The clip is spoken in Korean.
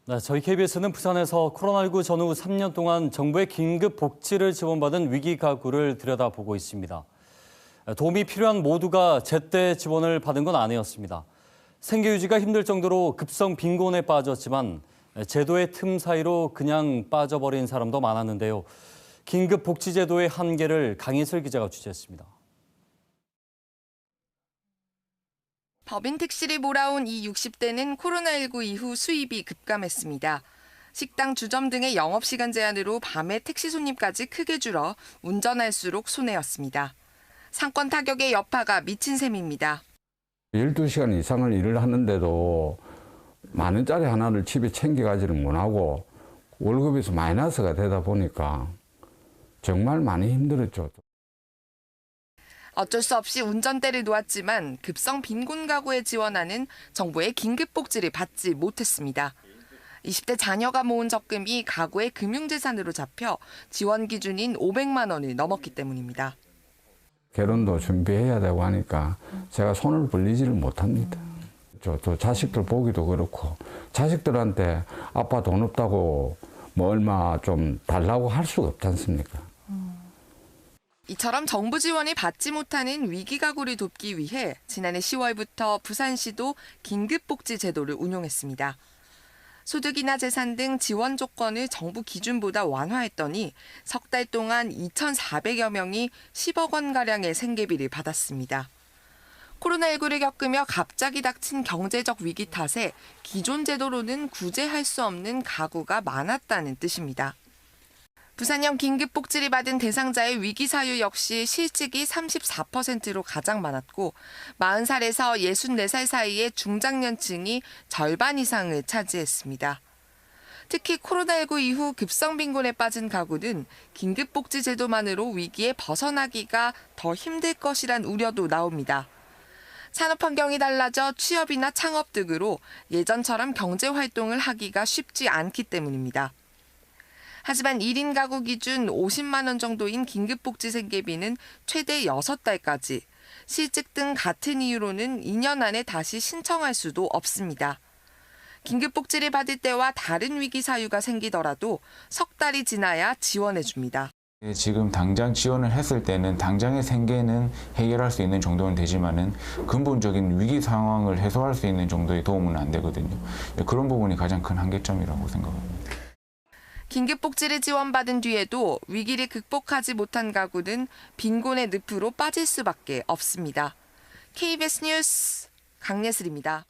네, 저희 KBS는 부산에서 코로나19 전후 3년 동안 정부의 긴급 복지를 지원받은 위기 가구를 들여다보고 있습니다. 도움이 필요한 모두가 제때 지원을 받은 건 아니었습니다. 생계 유지가 힘들 정도로 급성 빈곤에 빠졌지만 제도의 틈 사이로 그냥 빠져버린 사람도 많았는데요. 긴급 복지 제도의 한계를 강희슬 기자가 취재했습니다. 법인 택시를 몰아온 이 60대는 코로나19 이후 수입이 급감했습니다. 식당, 주점 등의 영업시간 제한으로 밤에 택시 손님까지 크게 줄어 운전할수록 손해였습니다. 상권 타격의 여파가 미친 셈입니다. 12시간 이상을 일을 하는데도 만 원짜리 하나를 집에 챙겨가지를 못하고 월급에서 마이너스가 되다 보니까 정말 많이 힘들었죠. 어쩔 수 없이 운전대를 놓았지만 급성 빈곤 가구에 지원하는 정부의 긴급복지를 받지 못했습니다. 20대 자녀가 모은 적금이 가구의 금융재산으로 잡혀 지원 기준인 500만 원을 넘었기 때문입니다. 결혼도 준비해야 되고 하니까 제가 손을 벌리지를 못합니다. 또 자식들 보기도 그렇고 자식들한테 아빠 돈 없다고 뭐 얼마 좀 달라고 할 수가 없지 않습니까? 이처럼 정부 지원을 받지 못하는 위기 가구를 돕기 위해 지난해 10월부터 부산시도 긴급복지 제도를 운용했습니다. 소득이나 재산 등 지원 조건을 정부 기준보다 완화했더니 석 달 동안 2,400여 명이 10억 원가량의 생계비를 받았습니다. 코로나19를 겪으며 갑자기 닥친 경제적 위기 탓에 기존 제도로는 구제할 수 없는 가구가 많았다는 뜻입니다. 부산형 긴급복지를 받은 대상자의 위기 사유 역시 실직이 34%로 가장 많았고 40살에서 64살 사이의 중장년층이 절반 이상을 차지했습니다. 특히 코로나19 이후 급성 빈곤에 빠진 가구는 긴급복지 제도만으로 위기에 벗어나기가 더 힘들 것이란 우려도 나옵니다. 산업 환경이 달라져 취업이나 창업 등으로 예전처럼 경제 활동을 하기가 쉽지 않기 때문입니다. 하지만 1인 가구 기준 50만 원 정도인 긴급복지 생계비는 최대 6달까지, 실직 등 같은 이유로는 2년 안에 다시 신청할 수도 없습니다. 긴급복지를 받을 때와 다른 위기 사유가 생기더라도 석 달이 지나야 지원해 줍니다. 지금 당장 지원을 했을 때는 당장의 생계는 해결할 수 있는 정도는 되지만은 근본적인 위기 상황을 해소할 수 있는 정도의 도움은 안 되거든요. 그런 부분이 가장 큰 한계점이라고 생각합니다. 긴급복지를 지원받은 뒤에도 위기를 극복하지 못한 가구는 빈곤의 늪으로 빠질 수밖에 없습니다. KBS 뉴스 강예슬입니다.